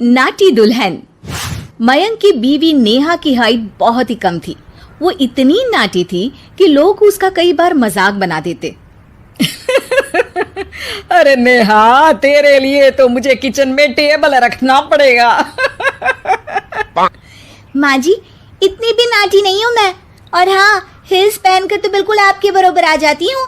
नाटी दुल्हन। मयंक की बीवी नेहा की हाइट बहुत ही कम थी। वो इतनी नाटी थी कि लोग उसका कई बार मजाक बना देते। अरे नेहा, तेरे लिए तो मुझे किचन में टेबल रखना पड़ेगा। माँ जी, इतनी भी नाटी नहीं हूँ मैं। और हाँ, हिल्स पहनकर तो बिल्कुल आपके बराबर आ जाती हूँ।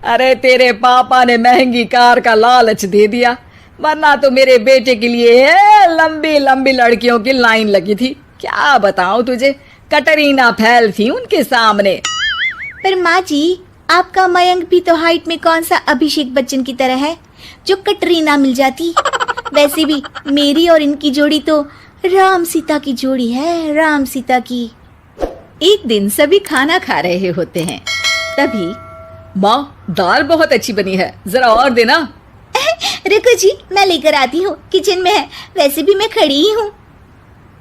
अरे तेरे पापा ने महंगी कार का लालच दे दिया, वरना तो मेरे बेटे के लिए लंबी लंबी लड़कियों की लाइन लगी थी। क्या बताऊं तुझे, कटरीना फैल थी उनके सामने। पर माँ जी, आपका मयंक भी तो हाइट में कौन सा अभिषेक बच्चन की तरह है जो कटरीना मिल जाती। वैसे भी मेरी और इनकी जोड़ी तो राम सीता की जोड़ी है, राम सीता की। एक दिन सभी खाना खा रहे होते हैं, तभी माँ, दाल बहुत अच्छी बनी है, जरा और देना। रुको जी, मैं लेकर आती हूँ, किचन में है। वैसे भी मैं खड़ी ही हूँ।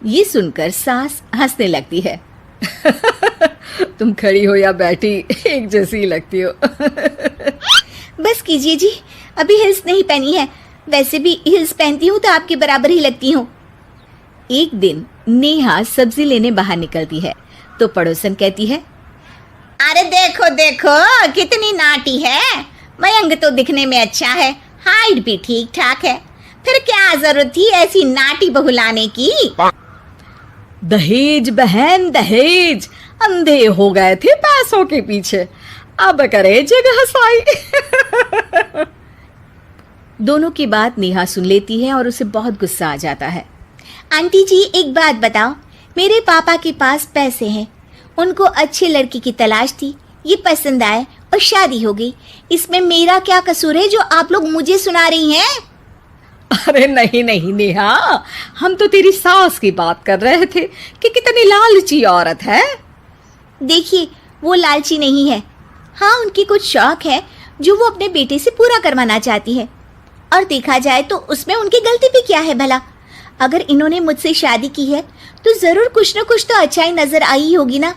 ये सुनकर सास हंसने लगती है। तुम खड़ी हो या बैठी, एक जैसी ही लगती हो। बस कीजिए जी, अभी हिल्स नहीं पहनी है। वैसे भी हिल्स पहनती हूँ तो आपके बराबर ही लगती हूँ। एक दिन नेहा सब्जी लेने बाहर निकलती है तो पड़ोसन कहती है, अरे देखो देखो कितनी नाटी है। मयंक तो दिखने में अच्छा है, हाइट भी ठीक ठाक है, फिर क्या जरूरत थी ऐसी नाटी बहू लाने की। दहेज बहन, दहेज। अंधे हो गए थे पैसों के पीछे, अब करे जगह साई। दोनों की बात नेहा सुन लेती है और उसे बहुत गुस्सा आ जाता है। आंटी जी, एक बात बताओ, मेरे पापा के पास पैसे हैं, उनको अच्छी लड़की की तलाश थी, ये पसंद आए और शादी हो गई। इसमें मेरा क्या कसूर है जो आप लोग मुझे सुना रही हैं? अरे नहीं नहीं नेहा, हम तो तेरी सास की बात कर रहे थे कि कितनी लालची औरत है। देखिए, वो लालची नहीं है। हाँ, उनकी कुछ शौक है जो वो अपने बेटे से पूरा करवाना चाहती है। और देखा जाए तो उसमें उनकी गलती भी क्या है भला। अगर इन्होंने मुझसे शादी की है तो जरूर कुछ न कुछ तो अच्छाई नजर आई होगी ना।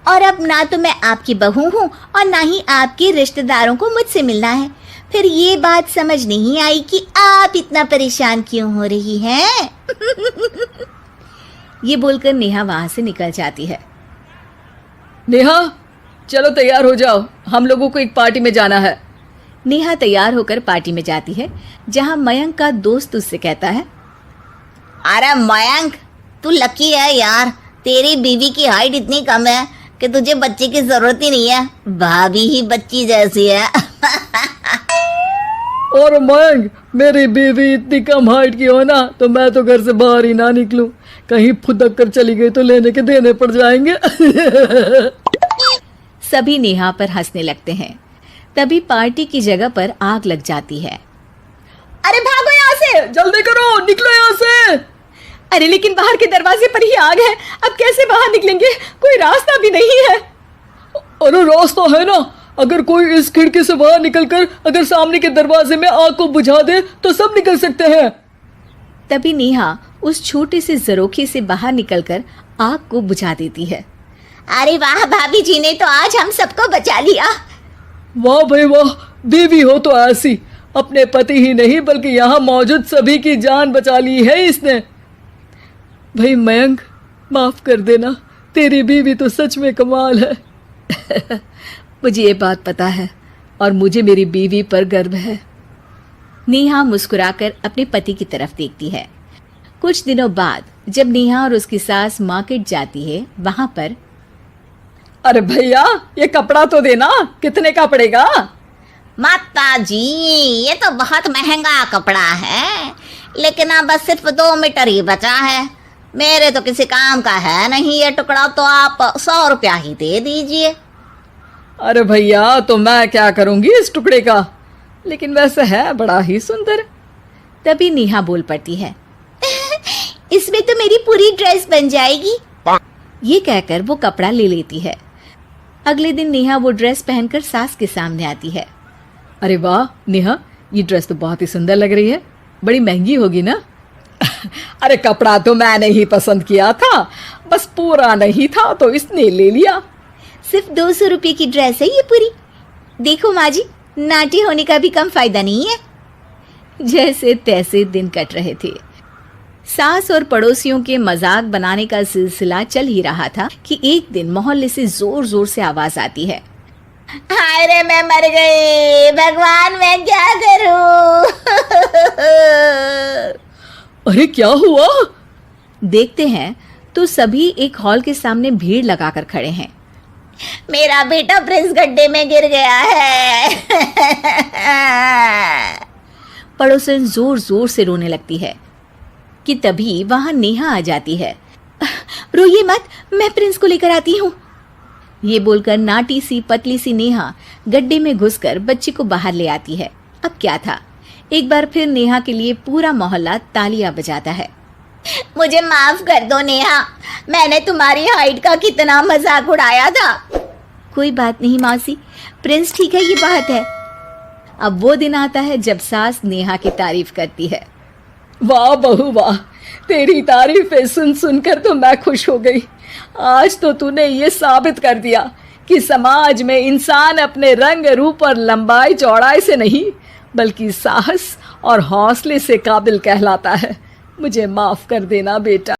और अब ना तो मैं आपकी बहू हूँ और ना ही आपके रिश्तेदारों को मुझसे मिलना है। फिर ये बात समझ नहीं आई कि आप इतना परेशान क्यों हो रही हैं। ये बोलकर नेहा वहां से निकल जाती है। नेहा, चलो तैयार हो जाओ, हम लोगों को एक पार्टी में जाना है। नेहा तैयार होकर पार्टी में जाती है, जहां मयंक का दोस्त उससे कहता है, अरे मयंक, तू लकी है यार, तेरी बीवी की हाइट इतनी कम है कि तुझे बच्चे की जरूरत ही नहीं है, भाभी ही बच्ची जैसी है। और मयंक, मेरी बीवी इतनी कम हाइट की हो ना तो मैं तो घर से बाहर ही ना निकलूं, कहीं फुदक कर चली गई तो लेने के देने पड़ जाएंगे। सभी नेहा पर हंसने लगते हैं। तभी पार्टी की जगह पर आग लग जाती है। अरे भागो यहाँ से, जल्दी करो, निकलो यहाँ से। अरे लेकिन बाहर के दरवाजे पर ही आग है, अब कैसे बाहर निकलेंगे? कोई रास्ता भी नहीं है। अरे रास्ता है ना, अगर कोई इस खिड़की से बाहर निकलकर अगर सामने के दरवाजे में आग को बुझा दे तो सब निकल सकते हैं। तभी नेहा उस छोटे से जरोखे से बाहर निकलकर आग को बुझा देती है। अरे वाह, भाभी जी ने तो आज हम सबको बचा लिया। वाह भाई वाह, बीवी हो तो ऐसी, अपने पति ही नहीं बल्कि यहाँ मौजूद सभी की जान बचा ली है इसने। भाई मयंक, माफ कर देना, तेरी बीवी तो सच में कमाल है। मुझे ये बात पता है और मुझे मेरी बीवी पर गर्व है। नेहा मुस्कुराकर अपने पति की तरफ देखती है। कुछ दिनों बाद जब नेहा और उसकी सास मार्केट जाती है, वहां पर, अरे भैया, ये कपड़ा तो देना, कितने का पड़ेगा? माता जी, ये तो बहुत महंगा कपड़ा है, लेकिन अब बस सिर्फ 2 मीटर ही बचा है। मेरे तो किसी काम का है नहीं ये टुकड़ा, तो आप 100 रुपया ही दे दीजिए। अरे भैया, तो मैं क्या करूंगी इस टुकड़े का, लेकिन वैसे है बड़ा ही सुंदर। तभी नेहा बोल पड़ती है, इसमें तो मेरी पूरी ड्रेस बन जाएगी। ये कहकर वो कपड़ा ले लेती है। अगले दिन नेहा वो ड्रेस पहनकर सास के सामने आती है। अरे वाह नेहा, ये ड्रेस तो बहुत ही सुंदर लग रही है, बड़ी महंगी होगी ना? अरे कपड़ा तो मैंने ही पसंद किया था, बस पूरा नहीं था तो इसने ले लिया। सिर्फ 200 रुपये की ड्रेस है ये पूरी। देखो माँ जी, नाटी होने का भी कम फायदा नहीं है। जैसे तैसे दिन कट रहे थे। सास और पड़ोसियों के मजाक बनाने का सिलसिला चल ही रहा था कि एक दिन मोहल्ले से जोर जोर से आवाज आती है, हाय रे मैं मर गई, भगवान मैं क्या करूं। अरे क्या हुआ? देखते हैं तो सभी एक हॉल के सामने भीड़ लगाकर खड़े हैं। मेरा बेटा प्रिंस गड्ढे में गिर गया है। पड़ोसन जोर जोर से रोने लगती है कि तभी वहां नेहा आ जाती है। रोइए मत, मैं प्रिंस को लेकर आती हूँ। ये बोलकर नाटी सी पतली सी नेहा गड्ढे में घुसकर बच्ची को बाहर ले आती है। अब क्या था, एक बार फिर नेहा के लिए पूरा मोहल्ला तालियां बजाता है। मुझे माफ कर दो नेहा, मैंने तुम्हारी हाइट का कितना मजाक उड़ाया था। कोई बात नहीं मौसी, प्रिंस ठीक है, ये बात है। अब वो दिन आता है जब सास नेहा की तारीफ करती है। वाह बहू वाह, तेरी तारीफें सुन सुनकर तो मैं खुश हो गई। आज तो तूने ये साबित कर दिया कि समाज में इंसान अपने रंग रूप और लंबाई चौड़ाई से नहीं बल्कि साहस और हौसले से काबिल कहलाता है। मुझे माफ कर देना बेटा।